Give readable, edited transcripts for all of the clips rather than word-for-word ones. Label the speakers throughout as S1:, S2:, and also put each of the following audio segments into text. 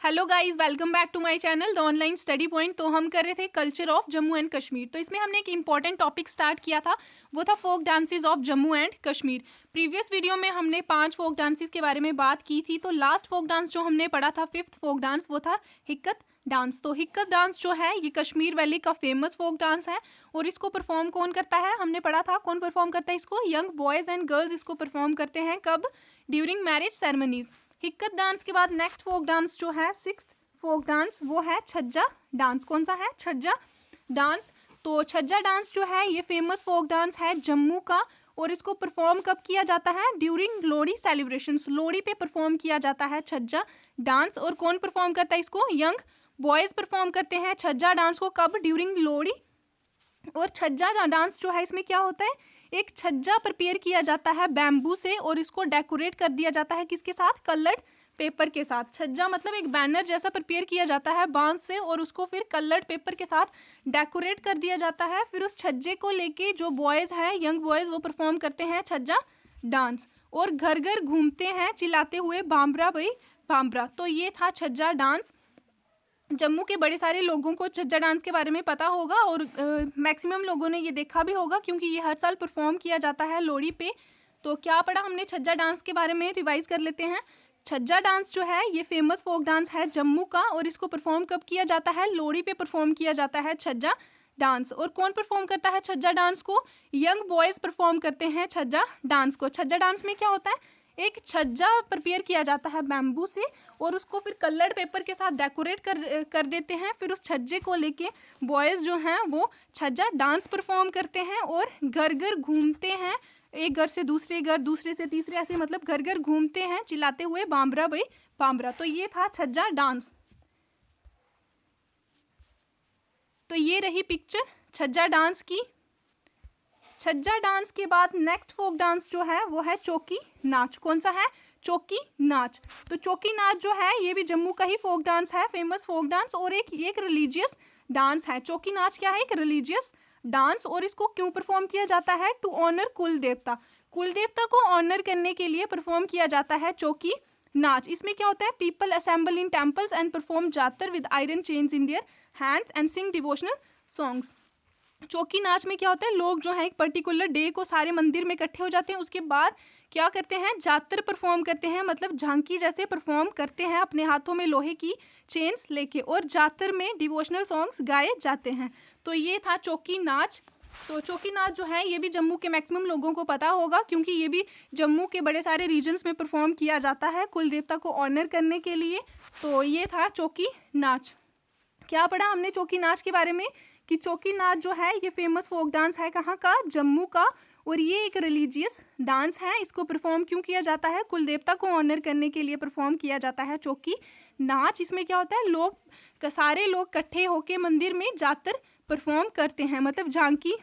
S1: Hello guys, welcome back to my channel the online study point. तो हम कर रहे थे culture of Jammu and Kashmir. तो इसमें हमने एक इंपॉर्टेंट टॉपिक स्टार्ट किया था, वो था folk dances of Jammu and Kashmir. Previous video में हमने 5 फोक डांसेस के बारे में बात की थी। तो लास्ट फोक डांस जो हमने पढ़ा था, 5th फोक डांस, वो था हिक्कत डांस। तो हिक्कत डांस जो है ये कश्मीर वैली का फेमस फोक डांस है और इसको परफॉर्म कौन करता है, हमने पढ़ा था कौन परफॉर्म करता है इसको, यंग बॉयज़ एंड गर्ल्स इसको परफॉर्म करते हैं। कब? During marriage ceremonies. Hikat dance के बाद नेक्स्ट फोक डांस जो है 6th फोक डांस, वो है छज्जा डांस। कौन सा है? छज्जा डांस। तो छज्जा डांस जो है ये फेमस फोक डांस है जम्मू का और इसको परफॉर्म कब किया जाता है? During Lohri celebrations. लोहड़ी पे परफॉर्म किया जाता है छज्जा डांस। और कौन परफॉर्म करता है इसको? यंग बॉयज़ परफॉर्म करते हैं छज्जा डांस को। कब? ड्यूरिंग लोहड़ी। और छज्जा डांस जो है इसमें क्या होता है, एक छज्जा प्रिपेयर किया जाता है बैम्बू से और इसको डेकोरेट कर दिया जाता है किसके साथ? कलर्ड पेपर के साथ। छज्जा मतलब एक बैनर जैसा प्रिपेयर किया जाता है बांस से और उसको फिर कलर्ड पेपर के साथ डेकोरेट कर दिया जाता है। फिर उस छज्जे को लेके जो बॉयज़ हैं, यंग बॉयज़, वो परफॉर्म करते हैं छज्जा डांस और घर घर घूमते हैं चिल्लाते हुए भांबरा भाई भांबरा। तो ये था छज्जा डांस। जम्मू के बड़े सारे लोगों को छज्जा डांस के बारे में पता होगा और मैक्सिमम लोगों ने ये देखा भी होगा क्योंकि ये हर साल परफॉर्म किया जाता है लोहड़ी पे। तो क्या पढ़ा हमने छज्जा डांस के बारे में, रिवाइज कर लेते हैं। छज्जा डांस जो है ये फेमस फोक डांस है जम्मू का और इसको परफॉर्म कब किया जाता है? लोहड़ी पे परफॉर्म किया जाता है छज्जा डांस। और कौन परफॉर्म करता है छज्जा डांस को? यंग बॉयज़ परफॉर्म करते हैं छज्जा डांस को। छज्जा डांस में क्या होता है, एक छज्जा प्रिपेयर किया जाता है बैम्बू से और उसको फिर कलर्ड पेपर के साथ डेकोरेट कर देते हैं। फिर उस छज्जे को लेके बॉयज़ जो हैं वो छज्जा डांस परफॉर्म करते हैं और घर घर घूमते हैं, एक घर से दूसरे घर, दूसरे से तीसरे, ऐसे मतलब घर घर घूमते हैं चिल्लाते हुए बांबरा भाई बांबरा। तो ये था छज्जा डांस। तो ये रही पिक्चर छज्जा डांस की। छज्जा डांस के बाद नेक्स्ट फोक डांस जो है वो है चौकी नाच। कौन सा है? चौकी नाच। तो चौकी नाच जो है ये भी जम्मू का ही फोक डांस है, फेमस फोक डांस और एक रिलीजियस डांस है। चौकी नाच क्या है? एक रिलीजियस डांस। और इसको क्यों परफॉर्म किया जाता है? टू ऑनर कुल देवता। कुल देवता को ऑनर करने के लिए परफॉर्म किया जाता है चौकी नाच। इसमें क्या होता है, people assemble in temples and perform Jatar with iron chains in their hands and sing devotional songs. चौकी नाच में क्या होता है, लोग जो है एक पर्टिकुलर डे को सारे मंदिर में इकट्ठे हो जाते हैं, उसके बाद क्या करते हैं, जातर परफॉर्म करते हैं, मतलब झांकी जैसे परफॉर्म करते हैं अपने हाथों में लोहे की चेन्स लेके और जातर में डिवोशनल सॉन्ग्स गाए जाते हैं। तो ये था चौकी नाच। तो चौकी नाच जो है ये भी जम्मू के मैक्सिमम लोगों को पता होगा क्योंकि ये भी जम्मू के बड़े सारे रीजन्स में परफॉर्म किया जाता है कुल देवता को ऑनर करने के लिए। तो ये था चौकी नाच। क्या पढ़ा हमने चौकी नाच के बारे में कि चौकी नाच जो है ये फेमस फोक डांस है, कहाँ का? जम्मू का। और ये एक रिलीजियस डांस है। इसको परफॉर्म क्यों किया जाता है? कुल देवता को ऑनर करने के लिए परफॉर्म किया जाता है चौकी नाच। इसमें क्या होता है, सारे लोग इकट्ठे होके मंदिर में जाकर परफॉर्म करते हैं, मतलब झांकी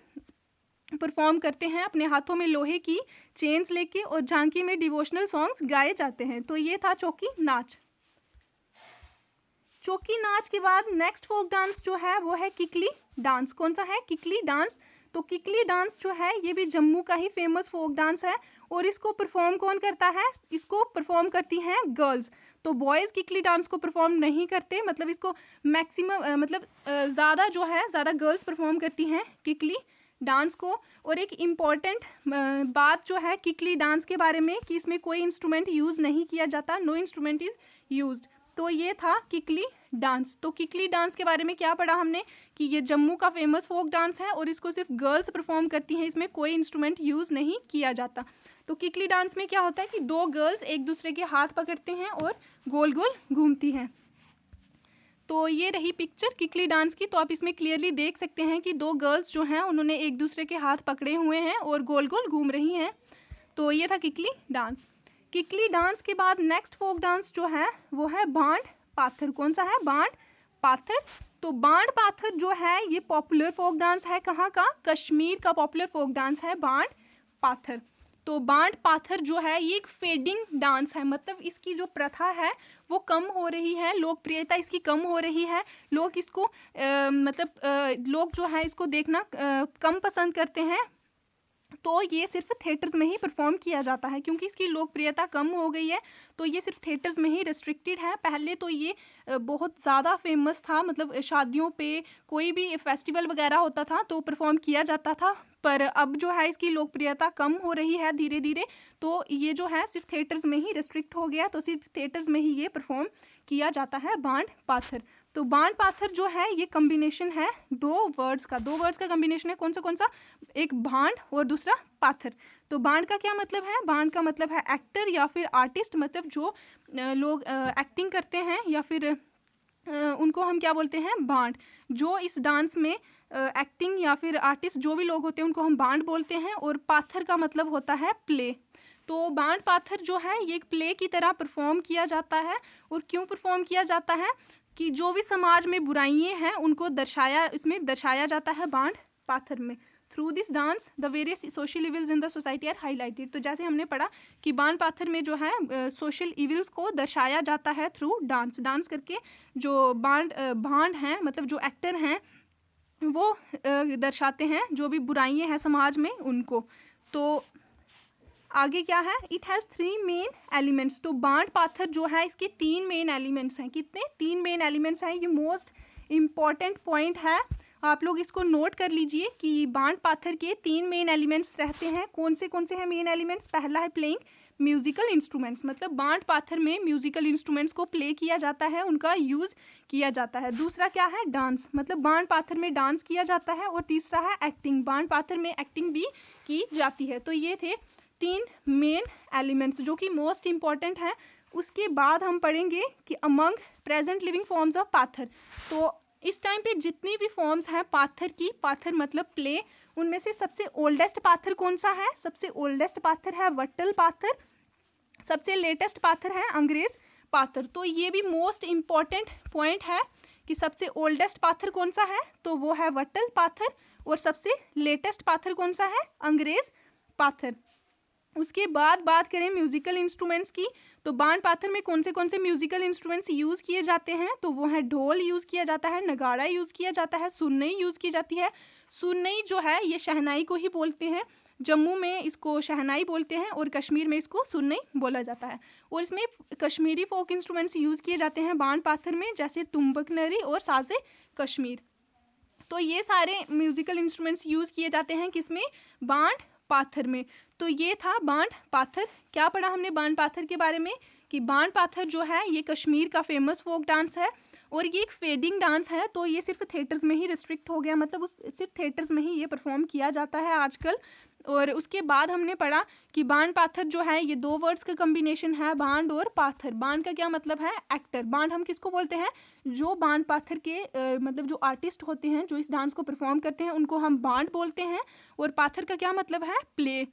S1: परफॉर्म करते हैं अपने हाथों में लोहे की चेन्स लेके और झांकी में डिवोशनल सॉन्ग्स गाए जाते हैं। तो ये था चौकी नाच। चौकी नाच के बाद नेक्स्ट फोक डांस जो है वो है किकली डांस। कौन सा है? किकली डांस। तो किकली डांस जो है ये भी जम्मू का ही फेमस फोक डांस है और इसको परफॉर्म कौन करता है? इसको परफॉर्म करती हैं गर्ल्स। तो बॉयज़ किकली डांस को परफॉर्म नहीं करते, मतलब इसको मैक्सिमम ज़्यादा जो है ज़्यादा गर्ल्स परफॉर्म करती हैं किकली डांस को। और एक इम्पॉर्टेंट बात जो है किकली डांस के बारे में कि इसमें कोई इंस्ट्रूमेंट यूज़ नहीं किया जाता, नो इंस्ट्रूमेंट इज़ यूज्ड। तो ये था किकली डांस। तो किकली डांस के बारे में क्या पढ़ा हमने कि ये जम्मू का फेमस फोक डांस है और इसको सिर्फ गर्ल्स परफॉर्म करती हैं, इसमें कोई इंस्ट्रूमेंट यूज़ नहीं किया जाता। तो किकली डांस में क्या होता है कि 2 गर्ल्स एक दूसरे के हाथ पकड़ते हैं और गोल गोल घूमती हैं। तो ये रही पिक्चर किकली डांस की। तो आप इसमें क्लियरली देख सकते हैं कि 2 गर्ल्स जो हैं उन्होंने एक दूसरे के हाथ पकड़े हुए हैं और गोल गोल घूम रही हैं। तो ये था किकली डांस। किकली डांस के बाद नेक्स्ट फोक डांस जो है वो है बांड पाथर। कौन सा है? बांड पाथर। तो बांड पाथर जो है ये पॉपुलर फोक डांस है, कहाँ का? कश्मीर का पॉपुलर फोक डांस है बांड पाथर। तो बांड पाथर जो है ये एक फेडिंग डांस है, मतलब इसकी जो प्रथा है वो कम हो रही है, लोकप्रियता इसकी कम हो रही है। लोग इसको लोग जो है इसको देखना कम पसंद करते हैं तो ये सिर्फ थिएटर्स में ही परफॉर्म किया जाता है, क्योंकि इसकी लोकप्रियता कम हो गई है तो ये सिर्फ थिएटर्स में ही रिस्ट्रिक्टेड है। पहले तो ये बहुत ज़्यादा फेमस था, मतलब शादियों पे कोई भी फेस्टिवल वगैरह होता था तो परफॉर्म किया जाता था, पर अब जो है इसकी लोकप्रियता कम हो रही है धीरे धीरे, तो ये जो है सिर्फ थिएटर्स में ही रिस्ट्रिक्ट हो गया, तो सिर्फ थिएटर्स में ही ये परफॉर्म किया जाता है बांड पाथर। तो बांड पाथर जो है ये कम्बिनेशन है दो वर्ड्स का कम्बिनेशन है। कौन सा? एक भांड और दूसरा पाथर। तो बांड का क्या मतलब है? बांड का मतलब है एक्टर या फिर आर्टिस्ट, मतलब जो लोग एक्टिंग करते हैं या फिर उनको हम क्या बोलते हैं? बांड। जो इस डांस में एक्टिंग या फिर आर्टिस्ट जो भी लोग होते हैं उनको हम बांड बोलते हैं। और पाथर का मतलब होता है प्ले। तो बांड पाथर जो है ये एक प्ले की तरह परफॉर्म किया जाता है। और क्यों परफॉर्म किया जाता है? कि जो भी समाज में बुराइयां हैं उनको इसमें दर्शाया जाता है बांड पाथर में। Through this dance the various social evils in the society are highlighted. तो जैसे हमने पढ़ा कि बांड पाथर में जो है सोशल इविल्स को दर्शाया जाता है थ्रू डांस करके। जो भांड हैं, मतलब जो एक्टर हैं वो दर्शाते हैं जो भी बुराइयां हैं समाज में उनको। तो आगे क्या है? It has 3 main elements. तो बांड पाथर जो है इसके 3 मेन एलिमेंट्स हैं। कितने? 3 मेन एलिमेंट्स हैं। ये मोस्ट इम्पॉर्टेंट पॉइंट है, आप लोग इसको नोट कर लीजिए कि बांड पाथर के 3 मेन एलिमेंट्स रहते हैं। कौन से हैं मेन एलिमेंट्स? पहला है प्लेइंग म्यूजिकल इंस्ट्रूमेंट्स, मतलब बांड पाथर में म्यूजिकल इंस्ट्रूमेंट्स को प्ले किया जाता है, उनका यूज़ किया जाता है। दूसरा क्या है? डांस, मतलब बांड पाथर में डांस किया जाता है। और तीसरा है एक्टिंग, बांड पाथर में एक्टिंग भी की जाती है। तो ये थे 3 मेन एलिमेंट्स जो कि मोस्ट इम्पॉर्टेंट है। उसके बाद हम पढ़ेंगे कि among present living forms of पाथर। तो इस टाइम पे जितनी भी फॉर्म्स हैं पाथर की, पाथर मतलब प्ले, उनमें से सबसे ओल्डेस्ट पाथर कौन सा है? सबसे ओल्डेस्ट पाथर है वट्टल पाथर। सबसे लेटेस्ट पाथर है अंग्रेज पाथर। तो ये भी मोस्ट इम्पॉर्टेंट पॉइंट है कि सबसे ओल्डेस्ट पाथर कौन सा है, तो वो है वट्टल पाथर। और सबसे लेटेस्ट पाथर कौन सा है? अंग्रेज पाथर। उसके बाद बात करें म्यूजिकल इंस्ट्रूमेंट्स की, तो बांड पाथर में कौन से म्यूजिकल इंस्ट्रूमेंट्स यूज़ किए जाते हैं? तो वो है ढोल यूज़ किया जाता है, नगाड़ा यूज़ किया जाता है, सुरनई यूज़ की जाती है। सुरनई जो है ये शहनाई को ही बोलते हैं। जम्मू में इसको शहनाई बोलते हैं और कश्मीर में इसको सुरनई बोला जाता है। और इसमें कश्मीरी फोक इंस्ट्रूमेंट्स यूज़ किए जाते हैं बांड पाथर में, जैसे तुम्बक नरी और साज़े कश्मीर। तो ये सारे म्यूजिकल इंस्ट्रूमेंट्स यूज़ किए जाते हैं किसमें? बांड पाथर में। तो ये था बांड पाथर। क्या पढ़ा हमने बांड पाथर के बारे में? कि बांड पाथर जो है ये कश्मीर का फेमस फोक डांस है और ये एक फेडिंग डांस है। तो ये सिर्फ थिएटर्स में ही रिस्ट्रिक्ट हो गया, मतलब सिर्फ थिएटर्स में ही ये परफॉर्म किया जाता है आजकल। और उसके बाद हमने पढ़ा कि बांड पाथर जो है ये 2 वर्ड्स का कम्बिनेशन है, बांड और पाथर। बांड का क्या मतलब है? एक्टर। बांड हम किसको बोलते हैं? जो बांड पाथर के मतलब जो आर्टिस्ट होते हैं जो इस डांस को परफॉर्म करते हैं उनको हम बांड बोलते हैं। और पाथर का क्या मतलब है? प्ले।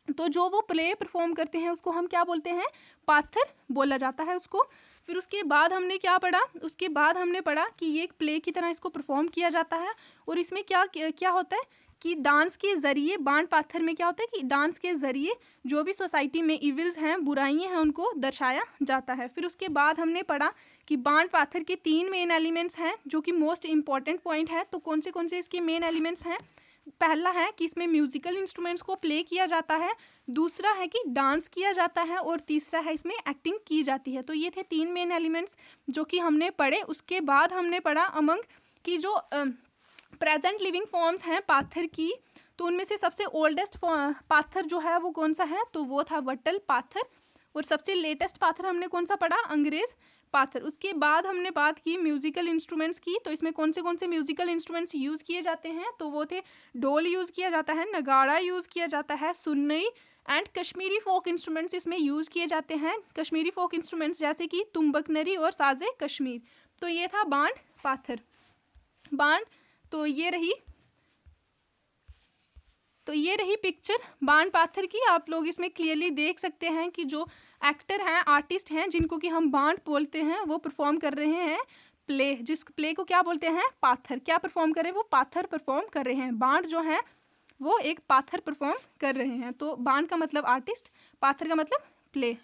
S1: तो जो वो प्ले परफॉर्म करते हैं उसको हम क्या बोलते हैं? पाथर बोला जाता है उसको। फिर उसके बाद हमने क्या पढ़ा? उसके बाद हमने पढ़ा कि ये एक प्ले की तरह इसको परफॉर्म किया जाता है। और इसमें क्या क्या होता है कि डांस के ज़रिए, बांड पाथर में क्या होता है कि डांस के ज़रिए जो भी सोसाइटी में इविल्स हैं, बुराइयां हैं, उनको दर्शाया जाता है। फिर उसके बाद हमने पढ़ा कि बांड पाथर के 3 मेन एलिमेंट्स हैं जो कि मोस्ट इंपॉर्टेंट पॉइंट है। तो कौन से इसके मेन एलिमेंट्स हैं? पहला है कि इसमें म्यूजिकल इंस्ट्रूमेंट्स को प्ले किया जाता है, दूसरा है कि डांस किया जाता है और तीसरा है इसमें एक्टिंग की जाती है। तो ये थे 3 मेन एलिमेंट्स जो कि हमने पढ़े। उसके बाद हमने पढ़ा अमंग की जो प्रेजेंट लिविंग फॉर्म्स हैं पाथर की, तो उनमें से सबसे ओल्डेस्ट पाथर जो है वो कौन सा है? तो वो था वट्टल पाथर। और सबसे लेटेस्ट पाथर हमने कौन सा पढ़ा? अंग्रेज पाथर। उसके बाद हमने बात की म्यूजिकल इंस्ट्रूमेंट्स की, तो इसमें कौन से म्यूजिकल इंस्ट्रूमेंट्स यूज़ किए जाते हैं? तो वो थे ढोल यूज़ किया जाता है, नगाड़ा यूज़ किया जाता है, सुरनई एंड कश्मीरी फोक इंस्ट्रूमेंट्स इसमें यूज़ किए जाते हैं। कश्मीरी फोक इंस्ट्रूमेंट्स जैसे कि तुम्बक नरी और साज़े कश्मीर। तो ये था बांड पाथर। बांड तो ये रही पिक्चर बांड पाथर की। आप लोग इसमें क्लियरली देख सकते हैं कि जो एक्टर हैं, आर्टिस्ट हैं, जिनको कि हम बांड बोलते हैं, वो परफॉर्म कर रहे हैं प्ले। जिस प्ले को क्या बोलते हैं? पाथर। क्या परफॉर्म कर रहे हैं? वो पाथर परफॉर्म कर रहे हैं। बांड जो है वो एक पाथर परफॉर्म कर रहे हैं। तो बांड का मतलब आर्टिस्ट, पाथर का मतलब प्ले।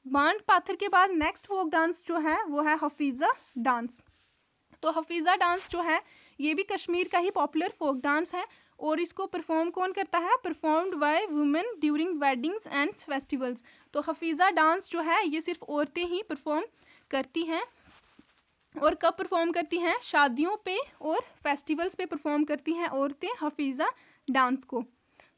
S1: बांड पाथर के बाद नेक्स्ट फोक डांस जो है वो है हफीज़ा डांस। तो हफीज़ा डांस जो है ये भी कश्मीर का ही पॉपुलर फोक डांस है और इसको परफॉर्म कौन करता है? Performed by women during weddings and festivals. तो हफीज़ा डांस जो है ये सिर्फ औरतें ही परफॉर्म करती हैं। और कब परफॉर्म करती हैं? शादियों पे और फेस्टिवल्स पे परफॉर्म करती हैं औरतें हफीज़ा डांस को।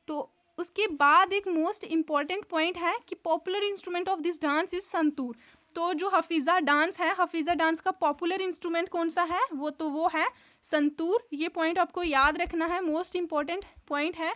S1: तो उसके बाद एक मोस्ट इम्पॉर्टेंट पॉइंट है कि popular instrument of this dance is santoor. तो जो हफीज़ा डांस है, हफीज़ा डांस का पॉपुलर इंस्ट्रूमेंट कौन सा है? वो है संतूर। ये पॉइंट आपको याद रखना है, मोस्ट इम्पॉर्टेंट पॉइंट है।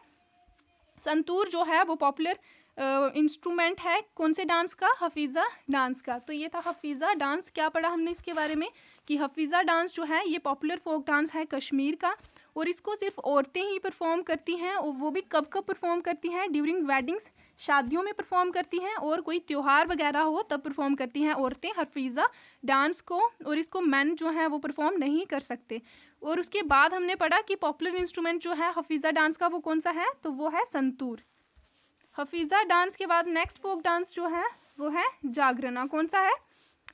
S1: संतूर जो है वो पॉपुलर इंस्ट्रूमेंट है कौन से डांस का? हफीज़ा डांस का। तो ये था हफीज़ा डांस। क्या पढ़ा हमने इसके बारे में कि हफीज़ा डांस जो है ये पॉपुलर फोक डांस है कश्मीर का, और इसको सिर्फ औरतें ही परफॉर्म करती हैं। और वो भी कब कब परफॉर्म करती हैं? ड्यूरिंग वेडिंग्स, शादियों में परफॉर्म करती हैं, और कोई त्यौहार वगैरह हो तब परफॉर्म करती हैं औरतें हफीज़ा डांस को, और इसको मैन जो है वो परफॉर्म नहीं कर सकते। और उसके बाद हमने पढ़ा कि पॉपुलर इंस्ट्रूमेंट जो है हफीज़ा डांस का वो कौन सा है? तो वो है संतूर। हफीज़ा डांस के बाद नेक्स्ट फोक डांस जो है वो है जागरणा। कौन सा है?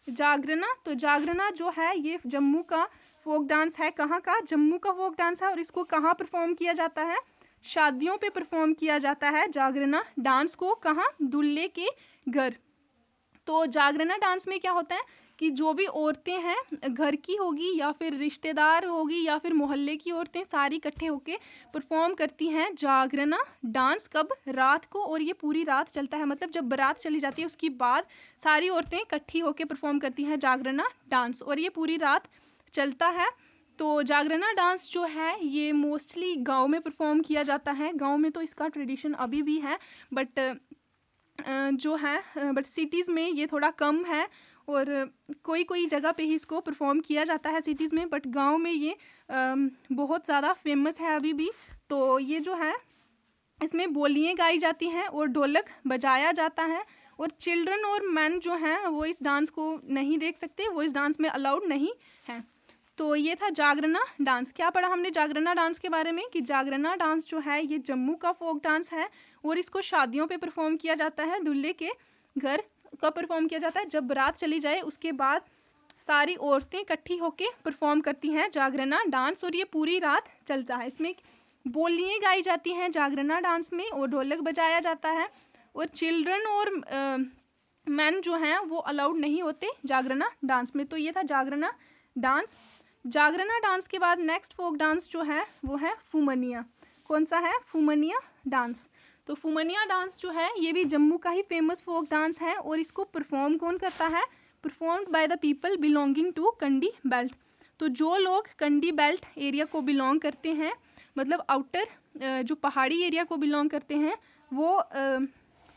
S1: जागरणा। तो जागरणा जो है ये जम्मू का फोक डांस है। कहाँ का? जम्मू का फोक डांस है। और इसको कहाँ परफॉर्म किया जाता है? शादियों पे परफॉर्म किया जाता है जागरणा डांस को। कहाँ? दूल्हे के घर। तो जागरणा डांस में क्या होता है कि जो भी औरतें हैं घर की होगी या फिर रिश्तेदार होगी या फिर मोहल्ले की औरतें सारी इकट्ठे होके परफॉर्म करती हैं जागरणा डांस। कब? रात को। और ये पूरी रात चलता है, मतलब जब बारात चली जाती है उसके बाद सारी औरतें इकट्ठी होके परफॉर्म करती हैं जागरणा डांस, और ये पूरी रात चलता है। तो जागरणा डांस जो है ये मोस्टली गाँव में परफॉर्म किया जाता है। गाँव में तो इसका ट्रेडिशन अभी भी है, बट सिटीज़ में ये थोड़ा कम है, और कोई कोई जगह पे ही इसको परफॉर्म किया जाता है सिटीज़ में, बट गांव में ये बहुत ज़्यादा फेमस है अभी भी। तो ये जो है इसमें बोलियाँ गाई जाती हैं और ढोलक बजाया जाता है, और चिल्ड्रन और मैन जो हैं वो इस डांस को नहीं देख सकते, वो इस डांस में अलाउड नहीं हैं। तो ये था जागरणा डांस। क्या पढ़ा हमने जागरणा डांस के बारे में कि जागरणा डांस जो है ये जम्मू का फोक डांस है, और इसको शादियों पे परफॉर्म किया जाता है दूल्हे के घर। कब परफॉर्म किया जाता है? जब बारात चली जाए उसके बाद सारी औरतें इकट्ठी होके परफॉर्म करती हैं जागरणा डांस, और ये पूरी रात चलता है। इसमें बोलियाँ गाई जाती हैं जागरणा डांस में, और ढोलक बजाया जाता है, और चिल्ड्रन और मैन जो हैं वो अलाउड नहीं होते जागरणा डांस में। तो ये था जागरणा डांस। जागरणा डांस के बाद नेक्स्ट फोक डांस जो है वो है फुमनिया। कौन सा है? फुमनिया डांस। तो फुमनिया डांस जो है ये भी जम्मू का ही फेमस फोक डांस है, और इसको परफॉर्म कौन करता है? Performed by the people belonging to Kandi belt. तो जो लोग कंडी बेल्ट एरिया को बिलोंग करते हैं, मतलब आउटर जो पहाड़ी एरिया को बिलोंग करते हैं, वो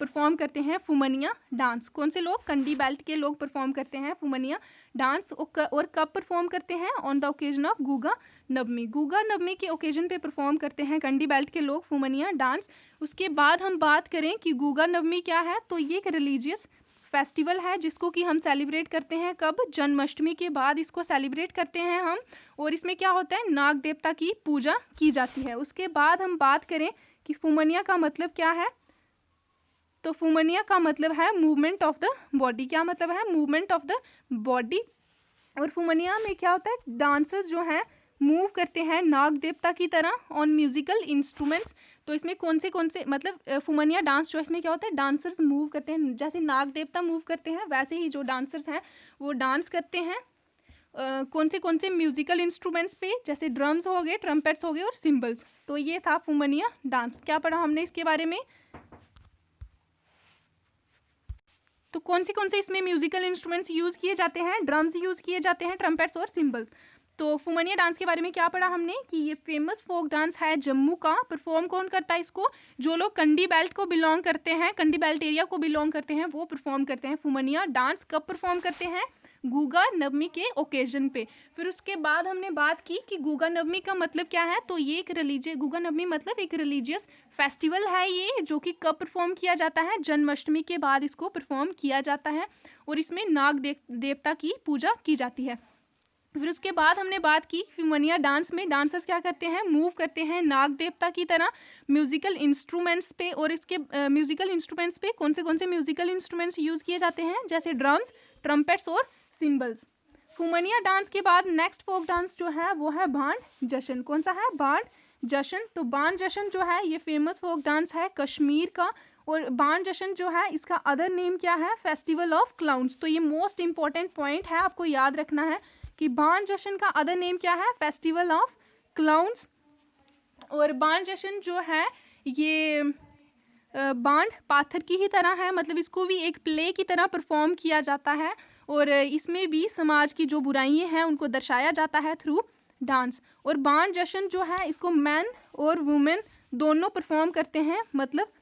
S1: परफॉर्म करते हैं फुमनिया डांस। कौन से लोग? कंडी बेल्ट के लोग परफॉर्म करते हैं फुमनिया डांस। और कब परफॉर्म करते हैं? On the occasion of Guga Navami. Guga Navami के ओकेजन पे परफॉर्म करते हैं कंडी बेल्ट के लोग फुमनिया डांस। उसके बाद हम बात करें कि गुगा नवमी क्या है, तो ये एक रिलीजियस फेस्टिवल है जिसको कि हम सेलिब्रेट करते हैं कब? जन्माष्टमी के बाद इसको सेलिब्रेट करते हैं हम। और इसमें क्या होता है? नाग देवता की पूजा की जाती है। उसके बाद हम बात करें कि फुमनिया का मतलब क्या है, तो फुमनिया का मतलब है मूवमेंट ऑफ द बॉडी। क्या मतलब है? Movement of the body. और फुमनिया में क्या होता है? डांसर्स जो हैं मूव करते हैं नाग देवता की तरह ऑन म्यूजिकल इंस्ट्रूमेंट्स। तो इसमें कौन से मतलब फुमनिया डांस जो इसमें क्या होता है? डांसर्स मूव करते हैं, जैसे नाग देवता मूव करते हैं वैसे ही जो डांसर्स हैं वो डांस करते हैं। कौन से म्यूजिकल इंस्ट्रूमेंट्स पे? जैसे ड्रम्स हो गए, ट्रम्पेट्स हो गए और सिम्बल्स। तो ये था फुमनिया डांस। क्या पढ़ा हमने इसके बारे में? तो कौन से इसमें म्यूजिकल इंस्ट्रूमेंट्स यूज़ किए जाते हैं? ड्रम्स यूज़ किए जाते हैं, ट्रम्पेट्स और सिम्बल्स। तो फुमनिया डांस के बारे में क्या पढ़ा हमने कि ये फेमस फोक डांस है जम्मू का। परफॉर्म कौन करता है इसको? जो लोग कंडी बेल्ट को बिलोंग करते हैं, कंडी बेल्ट एरिया को बिलोंग करते हैं, वो परफॉर्म करते हैं फुमनिया डांस। कब परफॉर्म करते हैं? गुगा नवमी के ओकेजन पे। फिर उसके बाद हमने बात की कि गुगा नवमी का मतलब क्या है, तो ये एक रिलीजियस, गुगा नवमी मतलब एक रिलीजियस फेस्टिवल है ये, जो कि कब परफॉर्म किया जाता है? जन्माष्टमी के बाद इसको परफॉर्म किया जाता है, और इसमें नाग देवता की पूजा की जाती है। फिर उसके बाद हमने बात की फुमनिया डांस में डांसर्स क्या करते हैं? मूव करते हैं नाग देवता की तरह म्यूजिकल इंस्ट्रूमेंट्स पे। और इसके म्यूजिकल इंस्ट्रूमेंट्स पे कौन से म्यूजिकल इंस्ट्रूमेंट्स यूज़ किए जाते हैं? जैसे ड्रम्स, ट्रम्पेट्स और सिम्बल्स। फुमनिया डांस के बाद नेक्स्ट फोक डांस जो है वो है भांड जश्न। कौन सा है? भांड जश्न, तो बाण जश्न जो है ये फेमस फोक डांस है कश्मीर का, और बाण जश्न जो है इसका अदर नेम क्या है, फेस्टिवल ऑफ क्लाउन्स। तो ये मोस्ट इंपॉर्टेंट पॉइंट है, आपको याद रखना है कि बाण जश्न का अदर नेम क्या है, फेस्टिवल ऑफ क्लाउन्स। और बाण जश्न जो है ये बाण पाथर की ही तरह है, मतलब इसको भी एक प्ले की तरह परफॉर्म किया जाता है, और इसमें भी समाज की जो बुराइयां हैं उनको दर्शाया जाता है थ्रू डांस। और बाण जश्न जो है इसको मैन और वुमेन दोनों परफॉर्म करते हैं, मतलब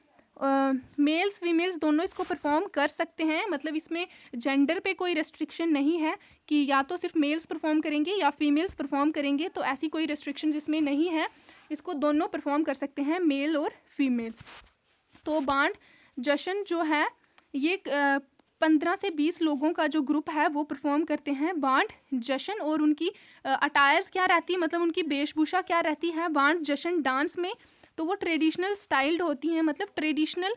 S1: मेल्स फीमेल्स दोनों इसको परफॉर्म कर सकते हैं, मतलब इसमें जेंडर पे कोई रेस्ट्रिक्शन नहीं है कि या तो सिर्फ मेल्स परफॉर्म करेंगे या फीमेल्स परफॉर्म करेंगे, तो ऐसी कोई रेस्ट्रिक्शन इसमें नहीं है, इसको दोनों परफॉर्म कर सकते हैं, मेल और फीमेल। तो बाण जश्न जो है ये 15 से 20 लोगों का जो ग्रुप है वो परफॉर्म करते हैं बाण जश्न। और उनकी अटायर्स क्या रहती है, मतलब उनकी वेशभूषा क्या रहती है बाण जश्न डांस में, तो वो ट्रेडिशनल स्टाइल्ड होती हैं, मतलब ट्रेडिशनल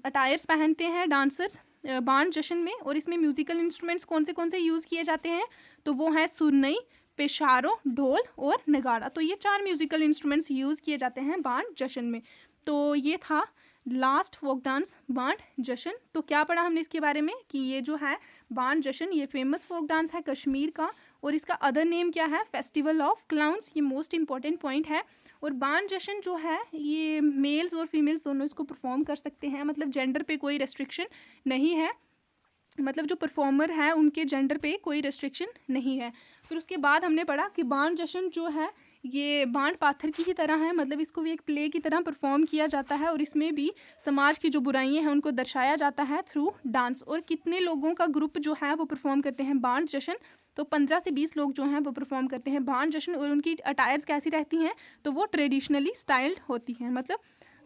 S1: अटायर्स पहनते हैं डांसर्स बाण जश्न में। और इसमें म्यूज़िकल इंस्ट्रूमेंट्स कौन से यूज़ किए जाते हैं, तो वो हैं सुरनई, पेशारो, ढोल और नगाड़ा। तो ये 4 म्यूज़िकल इंस्ट्रूमेंट्स यूज़ किए जाते हैं बाण जश्न में। तो ये था लास्ट फोक डांस बाण जश्न। तो क्या पढ़ा हमने इसके बारे में कि ये जो है बाण जश्न ये फेमस फोक डांस है कश्मीर का, और इसका अदर नेम क्या है, फेस्टिवल ऑफ क्लाउन्स, ये मोस्ट इंपॉर्टेंट पॉइंट है। और बाण जश्न जो है ये मेल्स और फीमेल्स दोनों इसको परफॉर्म कर सकते हैं, मतलब जेंडर पे कोई रेस्ट्रिक्शन नहीं है, मतलब जो परफॉर्मर है उनके जेंडर पे कोई रेस्ट्रिक्शन नहीं है। फिर उसके बाद हमने पढ़ा कि बाण जश्न जो है ये बाण पाथर की ही तरह है, मतलब इसको भी एक प्ले की तरह परफॉर्म किया जाता है, और इसमें भी समाज की जो बुराइयां हैं उनको दर्शाया जाता है थ्रू डांस। और कितने लोगों का ग्रुप जो है वो परफॉर्म करते हैं बाण जश्न, तो 15 से 20 लोग जो हैं वो परफॉर्म करते हैं बाण जश्न। और उनकी अटायर्स कैसी रहती हैं, तो वो ट्रेडिशनली स्टाइल्ड होती हैं, मतलब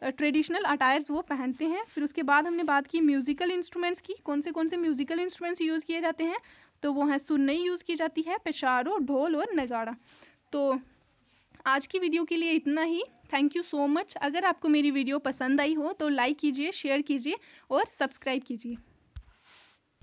S1: ट्रेडिशनल अटायर्स वो पहनते हैं। फिर उसके बाद हमने बात की म्यूज़िकल इंस्ट्रूमेंट्स की, कौन से म्यूज़िकल इंस्ट्रूमेंट्स यूज़ किए जाते हैं, तो वो हैं सुरनई यूज़ की जाती है, पेशारो, ढोल और नगाड़ा। तो आज की वीडियो के लिए इतना ही। Thank you so much. अगर आपको मेरी वीडियो पसंद आई हो तो लाइक कीजिए, शेयर कीजिए और सब्सक्राइब कीजिए।